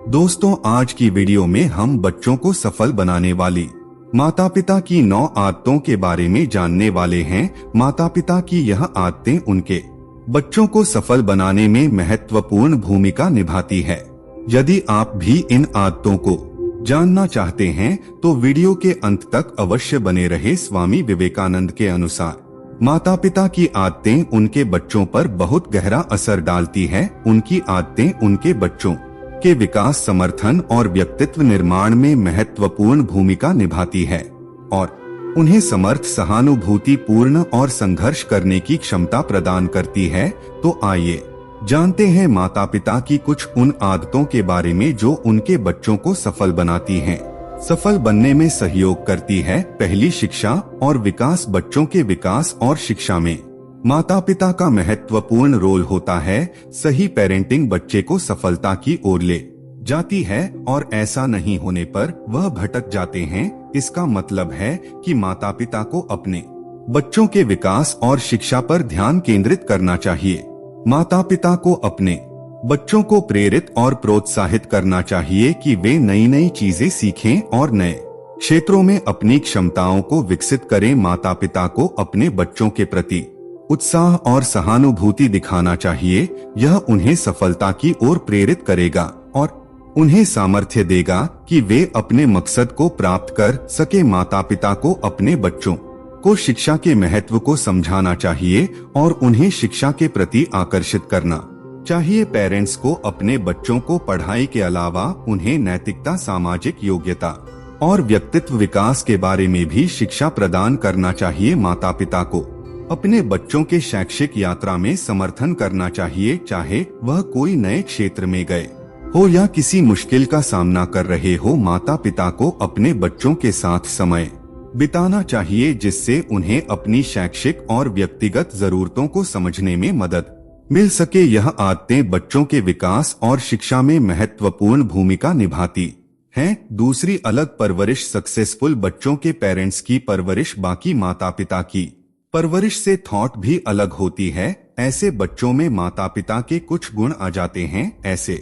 दोस्तों, आज की वीडियो में हम बच्चों को सफल बनाने वाली माता पिता की 9 आदतों के बारे में जानने वाले हैं। माता पिता की यह आदतें उनके बच्चों को सफल बनाने में महत्वपूर्ण भूमिका निभाती है। यदि आप भी इन आदतों को जानना चाहते हैं तो वीडियो के अंत तक अवश्य बने रहे। स्वामी विवेकानंद के अनुसार माता पिता की आदतें उनके बच्चों पर बहुत गहरा असर डालती है। उनकी आदतें उनके बच्चों के विकास, समर्थन और व्यक्तित्व निर्माण में महत्वपूर्ण भूमिका निभाती है और उन्हें समर्थ, सहानुभूति पूर्ण और संघर्ष करने की क्षमता प्रदान करती है। तो आइए जानते हैं माता पिता की कुछ उन आदतों के बारे में जो उनके बच्चों को सफल बनाती हैं, सफल बनने में सहयोग करती है। पहली, शिक्षा और विकास। बच्चों के विकास और शिक्षा में माता पिता का महत्वपूर्ण रोल होता है। सही पेरेंटिंग बच्चे को सफलता की ओर ले जाती है और ऐसा नहीं होने पर वह भटक जाते हैं। इसका मतलब है कि माता पिता को अपने बच्चों के विकास और शिक्षा पर ध्यान केंद्रित करना चाहिए। माता पिता को अपने बच्चों को प्रेरित और प्रोत्साहित करना चाहिए कि वे नई नई चीजें सीखें और नए क्षेत्रों में अपनी क्षमताओं को विकसित करें। माता पिता को अपने बच्चों के प्रति उत्साह और सहानुभूति दिखाना चाहिए। यह उन्हें सफलता की ओर प्रेरित करेगा और उन्हें सामर्थ्य देगा कि वे अपने मकसद को प्राप्त कर सके। माता पिता को अपने बच्चों को शिक्षा के महत्व को समझाना चाहिए और उन्हें शिक्षा के प्रति आकर्षित करना चाहिए। पेरेंट्स को अपने बच्चों को पढ़ाई के अलावा उन्हें नैतिकता, सामाजिक योग्यता और व्यक्तित्व विकास के बारे में भी शिक्षा प्रदान करना चाहिए। माता पिता को अपने बच्चों के शैक्षिक यात्रा में समर्थन करना चाहिए, चाहे वह कोई नए क्षेत्र में गए हो या किसी मुश्किल का सामना कर रहे हो। माता पिता को अपने बच्चों के साथ समय बिताना चाहिए जिससे उन्हें अपनी शैक्षिक और व्यक्तिगत जरूरतों को समझने में मदद मिल सके। यह आदतें बच्चों के विकास और शिक्षा में महत्वपूर्ण भूमिका निभाती हैं। दूसरी, अलग परवरिश। सक्सेसफुल बच्चों के पेरेंट्स की परवरिश बाकी माता पिता की परवरिश से थॉट भी अलग होती है। ऐसे बच्चों में माता पिता के कुछ गुण आ जाते हैं। ऐसे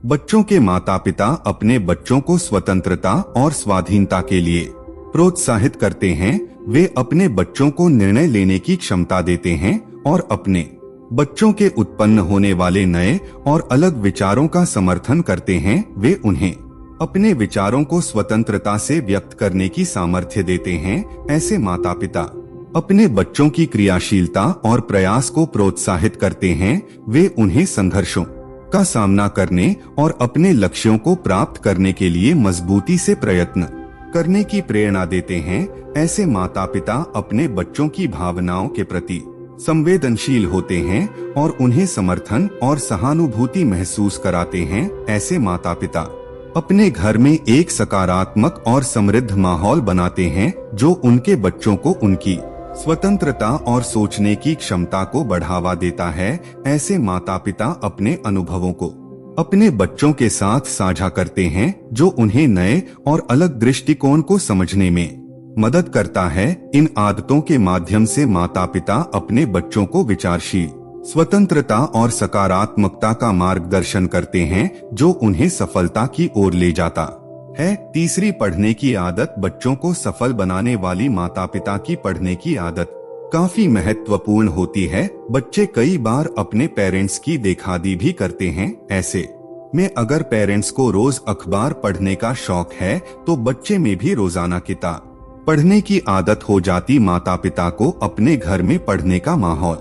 बच्चों के माता पिता अपने बच्चों को स्वतंत्रता और स्वाधीनता के लिए प्रोत्साहित करते हैं। वे अपने बच्चों को निर्णय लेने की क्षमता देते हैं और अपने बच्चों के उत्पन्न होने वाले नए और अलग विचारों का समर्थन करते हैं। वे उन्हें अपने विचारों को स्वतंत्रता से व्यक्त करने की सामर्थ्य देते हैं। ऐसे माता पिता अपने बच्चों की क्रियाशीलता और प्रयास को प्रोत्साहित करते हैं। वे उन्हें संघर्षों का सामना करने और अपने लक्ष्यों को प्राप्त करने के लिए मजबूती से प्रयत्न करने की प्रेरणा देते हैं। ऐसे माता पिता अपने बच्चों की भावनाओं के प्रति संवेदनशील होते हैं और उन्हें समर्थन और सहानुभूति महसूस कराते हैं। ऐसे माता पिता अपने घर में एक सकारात्मक और समृद्ध माहौल बनाते हैं जो उनके बच्चों को उनकी स्वतंत्रता और सोचने की क्षमता को बढ़ावा देता है। ऐसे माता पिता अपने अनुभवों को अपने बच्चों के साथ साझा करते हैं जो उन्हें नए और अलग दृष्टिकोण को समझने में मदद करता है। इन आदतों के माध्यम से माता पिता अपने बच्चों को विचारशील, स्वतंत्रता और सकारात्मकता का मार्गदर्शन करते हैं जो उन्हें सफलता की ओर ले जाता है। तीसरी, पढ़ने की आदत। बच्चों को सफल बनाने वाली माता पिता की पढ़ने की आदत काफी महत्वपूर्ण होती है। बच्चे कई बार अपने पेरेंट्स की देखादी भी करते हैं। ऐसे में अगर पेरेंट्स को रोज अखबार पढ़ने का शौक है तो बच्चे में भी रोजाना किताब पढ़ने की आदत हो जाती। माता पिता को अपने घर में पढ़ने का माहौल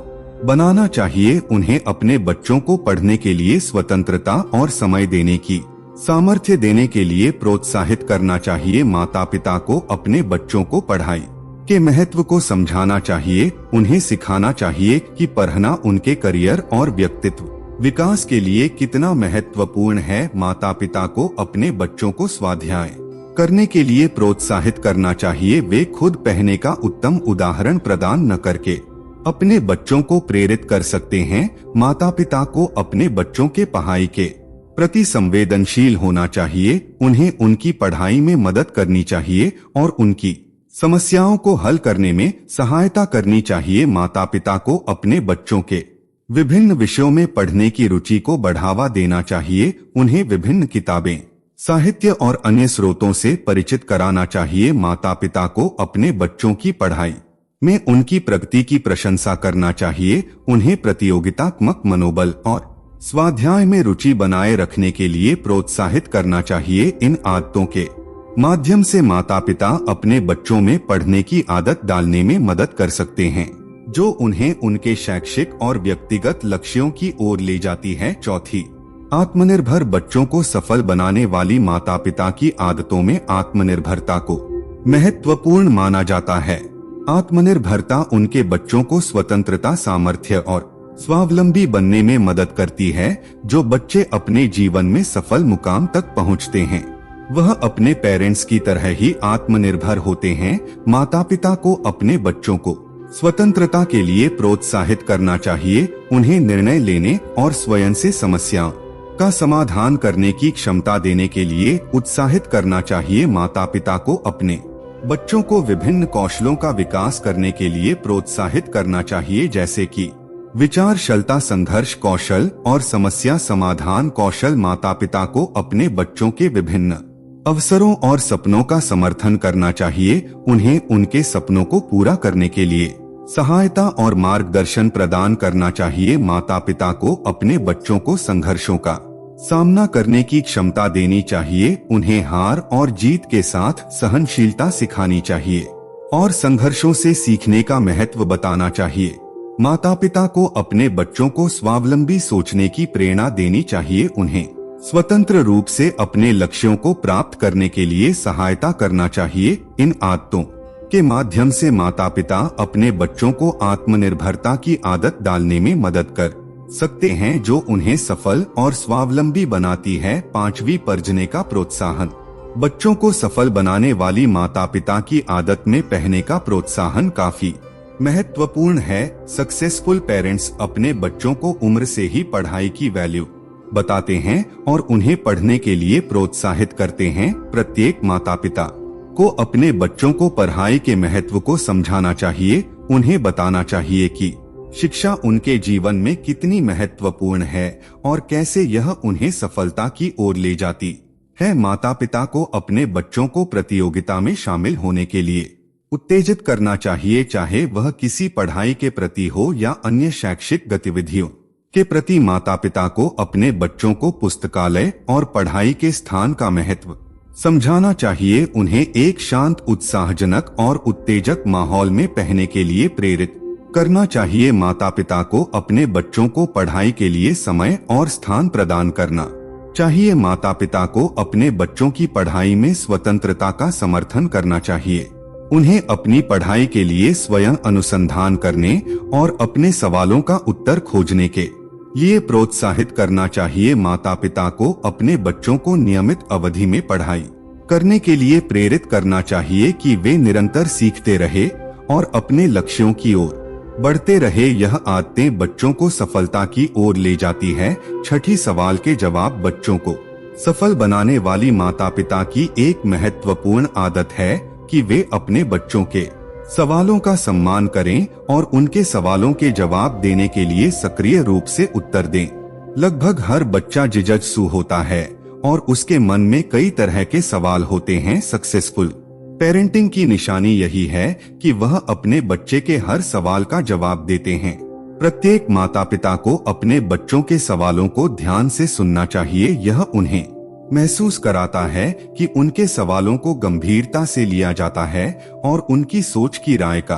बनाना चाहिए। उन्हें अपने बच्चों को पढ़ने के लिए स्वतंत्रता और समय देने की सामर्थ्य देने के लिए प्रोत्साहित करना चाहिए। माता पिता को अपने बच्चों को पढ़ाई के महत्व को समझाना चाहिए। उन्हें सिखाना चाहिए कि पढ़ना उनके करियर और व्यक्तित्व विकास के लिए कितना महत्वपूर्ण है। माता पिता को अपने बच्चों को स्वाध्याय करने के लिए प्रोत्साहित करना चाहिए। वे खुद पढ़ने का उत्तम उदाहरण प्रदान न करके अपने बच्चों को प्रेरित कर सकते हैं। माता पिता को अपने बच्चों के पढ़ाई के प्रति संवेदनशील होना चाहिए। उन्हें उनकी पढ़ाई में मदद करनी चाहिए और उनकी समस्याओं को हल करने में सहायता करनी चाहिए। माता पिता को अपने बच्चों के विभिन्न विषयों में पढ़ने की रुचि को बढ़ावा देना चाहिए। उन्हें विभिन्न किताबें साहित्य और अन्य स्रोतों से परिचित कराना चाहिए। माता पिता को अपने बच्चों की पढ़ाई में उनकी प्रगति की प्रशंसा करना चाहिए। उन्हें प्रतियोगितात्मक मनोबल और स्वाध्याय में रुचि बनाए रखने के लिए प्रोत्साहित करना चाहिए। इन आदतों के माध्यम से माता पिता अपने बच्चों में पढ़ने की आदत डालने में मदद कर सकते हैं, जो उन्हें उनके शैक्षिक और व्यक्तिगत लक्ष्यों की ओर ले जाती है। चौथी, आत्मनिर्भर बच्चों को सफल बनाने वाली माता पिता की आदतों में आत्मनिर्भरता को महत्वपूर्ण माना जाता है। आत्मनिर्भरता उनके बच्चों को स्वतंत्रता, सामर्थ्य और स्वावलंबी बनने में मदद करती है। जो बच्चे अपने जीवन में सफल मुकाम तक पहुंचते हैं, वह अपने पेरेंट्स की तरह ही आत्मनिर्भर होते हैं। माता पिता को अपने बच्चों को स्वतंत्रता के लिए प्रोत्साहित करना चाहिए। उन्हें निर्णय लेने और स्वयं से समस्याओं का समाधान करने की क्षमता देने के लिए उत्साहित करना चाहिए। माता पिता को अपने बच्चों को विभिन्न कौशलों का विकास करने के लिए प्रोत्साहित करना चाहिए, जैसे कि विचारशीलता, संघर्ष कौशल और समस्या समाधान कौशल। माता पिता को अपने बच्चों के विभिन्न अवसरों और सपनों का समर्थन करना चाहिए। उन्हें उनके सपनों को पूरा करने के लिए सहायता और मार्गदर्शन प्रदान करना चाहिए। माता पिता को अपने बच्चों को संघर्षों का सामना करने की क्षमता देनी चाहिए। उन्हें हार और जीत के साथ सहनशीलता सिखानी चाहिए और संघर्षों से सीखने का महत्व बताना चाहिए। माता पिता को अपने बच्चों को स्वावलंबी सोचने की प्रेरणा देनी चाहिए। उन्हें स्वतंत्र रूप से अपने लक्ष्यों को प्राप्त करने के लिए सहायता करना चाहिए। इन आदतों के माध्यम से माता पिता अपने बच्चों को आत्मनिर्भरता की आदत डालने में मदद कर सकते हैं, जो उन्हें सफल और स्वावलंबी बनाती है। पांचवी, परजने का प्रोत्साहन। बच्चों को सफल बनाने वाली माता पिता की आदत में पहने का प्रोत्साहन काफी महत्वपूर्ण है। सक्सेसफुल पेरेंट्स अपने बच्चों को उम्र से ही पढ़ाई की वैल्यू बताते हैं और उन्हें पढ़ने के लिए प्रोत्साहित करते हैं। प्रत्येक माता पिता को अपने बच्चों को पढ़ाई के महत्व को समझाना चाहिए। उन्हें बताना चाहिए कि शिक्षा उनके जीवन में कितनी महत्वपूर्ण है और कैसे यह उन्हें सफलता की ओर ले जाती है। माता पिता को अपने बच्चों को प्रतियोगिता में शामिल होने के लिए उत्तेजित करना चाहिए, चाहे वह किसी पढ़ाई के प्रति हो या अन्य शैक्षिक गतिविधियों के प्रति। माता पिता को अपने बच्चों को पुस्तकालय और पढ़ाई के स्थान का महत्व समझाना चाहिए। उन्हें एक शांत, उत्साहजनक और उत्तेजक माहौल में पढ़ने के लिए प्रेरित करना चाहिए। माता पिता को अपने बच्चों को पढ़ाई के लिए समय और स्थान प्रदान करना चाहिए। माता पिता को अपने बच्चों की पढ़ाई में स्वतंत्रता का समर्थन करना चाहिए। उन्हें अपनी पढ़ाई के लिए स्वयं अनुसंधान करने और अपने सवालों का उत्तर खोजने के लिए प्रोत्साहित करना चाहिए। माता पिता को अपने बच्चों को नियमित अवधि में पढ़ाई करने के लिए प्रेरित करना चाहिए कि वे निरंतर सीखते रहे और अपने लक्ष्यों की ओर बढ़ते रहे। यह आदतें बच्चों को सफलता की ओर ले जाती है। छठी सवाल के जवाब। बच्चों को सफल बनाने वाली माता पिता की एक महत्वपूर्ण आदत है कि वे अपने बच्चों के सवालों का सम्मान करें और उनके सवालों के जवाब देने के लिए सक्रिय रूप से उत्तर दें। लगभग हर बच्चा जिज्ञासु होता है और उसके मन में कई तरह के सवाल होते हैं। सक्सेसफुल पेरेंटिंग की निशानी यही है कि वह अपने बच्चे के हर सवाल का जवाब देते हैं। प्रत्येक माता पिता को अपने बच्चों के सवालों को ध्यान से सुनना चाहिए। यह उन्हें महसूस कराता है कि उनके सवालों को गंभीरता से लिया जाता है और उनकी सोच की राय का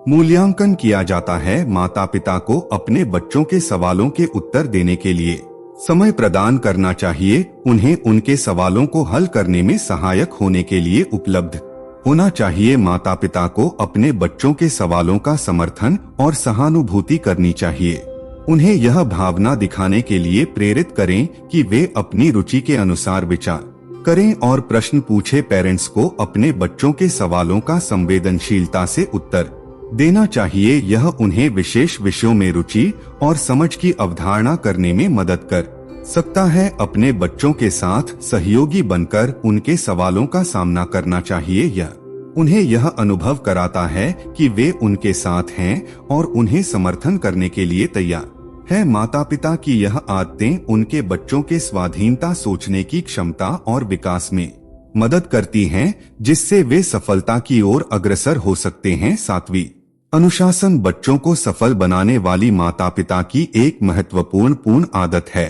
मूल्यांकन किया जाता है। माता पिता को अपने बच्चों के सवालों के उत्तर देने के लिए समय प्रदान करना चाहिए। उन्हें उनके सवालों को हल करने में सहायक होने के लिए उपलब्ध होना चाहिए। माता पिता को अपने बच्चों के सवालों का समर्थन और सहानुभूति करनी चाहिए। उन्हें यह भावना दिखाने के लिए प्रेरित करें कि वे अपनी रुचि के अनुसार विचार करें और प्रश्न पूछे। पेरेंट्स को अपने बच्चों के सवालों का संवेदनशीलता से उत्तर देना चाहिए। यह उन्हें विशेष विषयों में रुचि और समझ की अवधारणा करने में मदद कर सकता है। अपने बच्चों के साथ सहयोगी बनकर उनके सवालों का सामना करना चाहिए। यह उन्हें यह अनुभव कराता है कि वे उनके साथ हैं और उन्हें समर्थन करने के लिए तैयार है। माता पिता की यह आदतें उनके बच्चों के स्वाधीनता, सोचने की क्षमता और विकास में मदद करती हैं, जिससे वे सफलता की ओर अग्रसर हो सकते हैं। 7वीं, अनुशासन बच्चों को सफल बनाने वाली माता पिता की एक महत्वपूर्ण आदत है।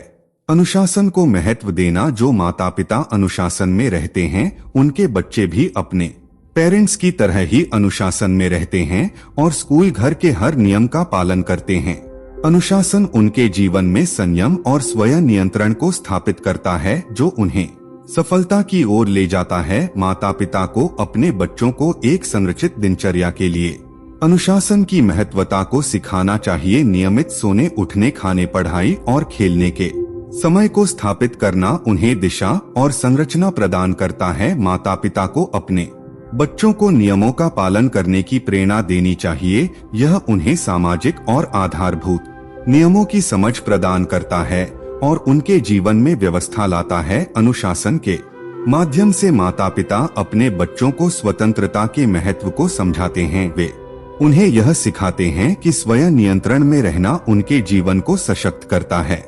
अनुशासन को महत्व देना। जो माता पिता अनुशासन में रहते हैं, उनके बच्चे भी अपने पेरेंट्स की तरह ही अनुशासन में रहते हैं और स्कूल, घर के हर नियम का पालन करते हैं। अनुशासन उनके जीवन में संयम और स्वयं नियंत्रण को स्थापित करता है, जो उन्हें सफलता की ओर ले जाता है। माता पिता को अपने बच्चों को एक संरचित दिनचर्या के लिए अनुशासन की महत्वता को सिखाना चाहिए। नियमित सोने, उठने, खाने, पढ़ाई और खेलने के समय को स्थापित करना उन्हें दिशा और संरचना प्रदान करता है। माता पिता को अपने बच्चों को नियमों का पालन करने की प्रेरणा देनी चाहिए। यह उन्हें सामाजिक और आधारभूत नियमों की समझ प्रदान करता है और उनके जीवन में व्यवस्था लाता है। अनुशासन के माध्यम से माता पिता अपने बच्चों को स्वतंत्रता के महत्व को समझाते हैं। वे उन्हें यह सिखाते हैं कि स्वयं नियंत्रण में रहना उनके जीवन को सशक्त करता है।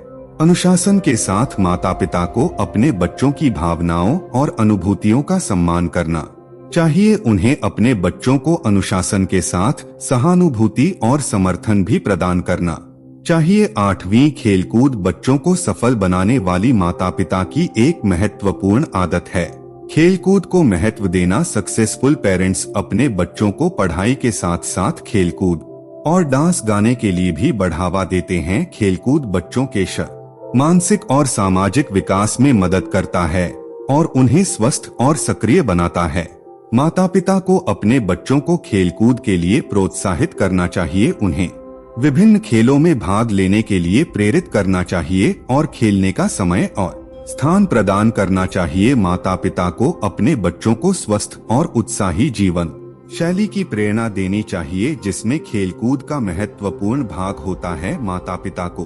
अनुशासन के साथ माता पिता को अपने बच्चों की भावनाओं और अनुभूतियों का सम्मान करना चाहिए। उन्हें अपने बच्चों को अनुशासन के साथ सहानुभूति और समर्थन भी प्रदान करना चाहिए। 8वीं, खेलकूद बच्चों को सफल बनाने वाली माता पिता की एक महत्वपूर्ण आदत है। खेलकूद को महत्व देना। सक्सेसफुल पेरेंट्स अपने बच्चों को पढ़ाई के साथ साथ खेलकूद और डांस, गाने के लिए भी बढ़ावा देते हैं। खेलकूद बच्चों के मानसिक और सामाजिक विकास में मदद करता है और उन्हें स्वस्थ और सक्रिय बनाता है। माता पिता को अपने बच्चों को खेलकूद के लिए प्रोत्साहित करना चाहिए। उन्हें विभिन्न खेलों में भाग लेने के लिए प्रेरित करना चाहिए और खेलने का समय और स्थान प्रदान करना चाहिए। माता पिता को अपने बच्चों को स्वस्थ और उत्साही जीवन शैली की प्रेरणा देनी चाहिए, जिसमें खेलकूद का महत्वपूर्ण भाग होता है। माता पिता को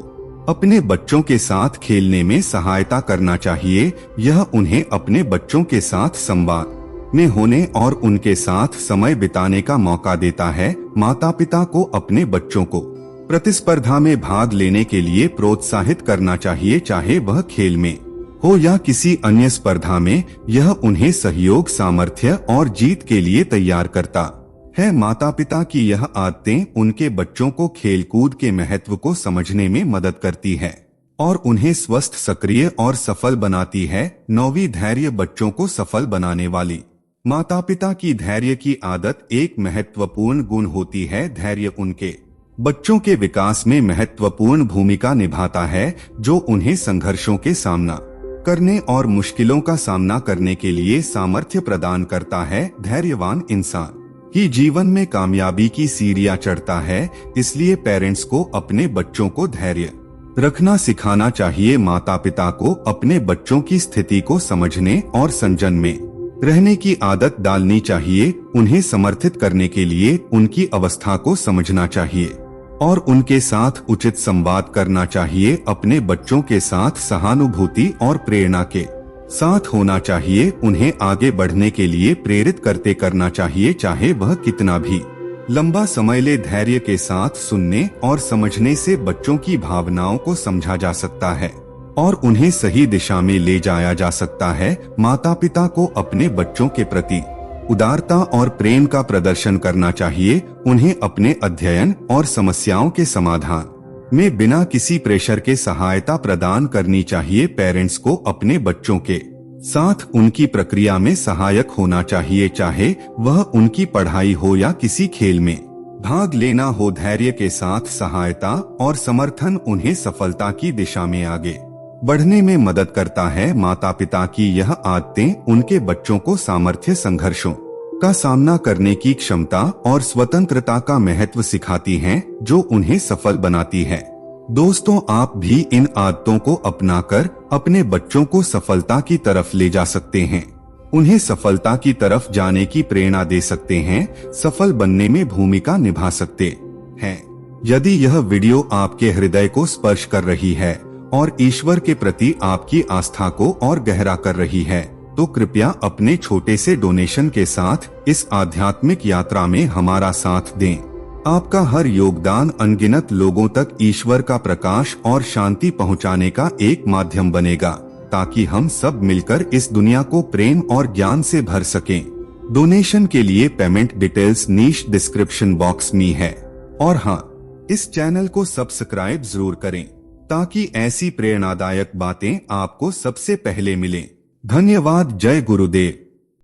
अपने बच्चों के साथ खेलने में सहायता करना चाहिए। यह उन्हें अपने बच्चों के साथ संवाद में होने और उनके साथ समय बिताने का मौका देता है। माता पिता को अपने बच्चों को प्रतिस्पर्धा में भाग लेने के लिए प्रोत्साहित करना चाहिए, चाहे वह खेल में हो या किसी अन्य स्पर्धा में। यह उन्हें सहयोग, सामर्थ्य और जीत के लिए तैयार करता है। माता पिता की यह आदतें उनके बच्चों को खेलकूद के महत्व को समझने में मदद करती है और उन्हें स्वस्थ, सक्रिय और सफल बनाती है। 9वीं, धैर्य बच्चों को सफल बनाने वाली माता पिता की धैर्य की आदत एक महत्वपूर्ण गुण होती है। धैर्य उनके बच्चों के विकास में महत्वपूर्ण भूमिका निभाता है, जो उन्हें संघर्षों के सामना करने और मुश्किलों का सामना करने के लिए सामर्थ्य प्रदान करता है। धैर्यवान इंसान ही जीवन में कामयाबी की सीढ़ियां चढ़ता है। इसलिए पेरेंट्स को अपने बच्चों को धैर्य रखना सिखाना चाहिए। माता पिता को अपने बच्चों की स्थिति को समझने और संजन में रहने की आदत डालनी चाहिए। उन्हें समर्थित करने के लिए उनकी अवस्था को समझना चाहिए और उनके साथ उचित संवाद करना चाहिए। अपने बच्चों के साथ सहानुभूति और प्रेरणा के साथ होना चाहिए। उन्हें आगे बढ़ने के लिए प्रेरित करना चाहिए, चाहे वह कितना भी लंबा समय ले। धैर्य के साथ सुनने और समझने से बच्चों की भावनाओं को समझा जा सकता है और उन्हें सही दिशा में ले जाया जा सकता है। माता पिता को अपने बच्चों के प्रति उदारता और प्रेम का प्रदर्शन करना चाहिए। उन्हें अपने अध्ययन और समस्याओं के समाधान में बिना किसी प्रेशर के सहायता प्रदान करनी चाहिए। पेरेंट्स को अपने बच्चों के साथ उनकी प्रक्रिया में सहायक होना चाहिए, चाहे वह उनकी पढ़ाई हो या किसी खेल में भाग लेना हो। धैर्य के साथ सहायता और समर्थन उन्हें सफलता की दिशा में आगे बढ़ने में मदद करता है। माता पिता की यह आदतें उनके बच्चों को सामर्थ्य, संघर्षों का सामना करने की क्षमता और स्वतंत्रता का महत्व सिखाती हैं, जो उन्हें सफल बनाती है। दोस्तों, आप भी इन आदतों को अपनाकर अपने बच्चों को सफलता की तरफ ले जा सकते हैं। उन्हें सफलता की तरफ जाने की प्रेरणा दे सकते हैं, सफल बनने में भूमिका निभा सकते हैं। यदि यह वीडियो आपके हृदय को स्पर्श कर रही है और ईश्वर के प्रति आपकी आस्था को और गहरा कर रही है, तो कृपया अपने छोटे से डोनेशन के साथ इस आध्यात्मिक यात्रा में हमारा साथ दें। आपका हर योगदान अनगिनत लोगों तक ईश्वर का प्रकाश और शांति पहुंचाने का एक माध्यम बनेगा, ताकि हम सब मिलकर इस दुनिया को प्रेम और ज्ञान से भर सकें। डोनेशन के लिए पेमेंट डिटेल्स नीचे डिस्क्रिप्शन बॉक्स में है। और हाँ, इस चैनल को सब्सक्राइब जरूर करें, ताकि ऐसी प्रेरणादायक बातें आपको सबसे पहले मिलें। धन्यवाद। जय गुरुदेव।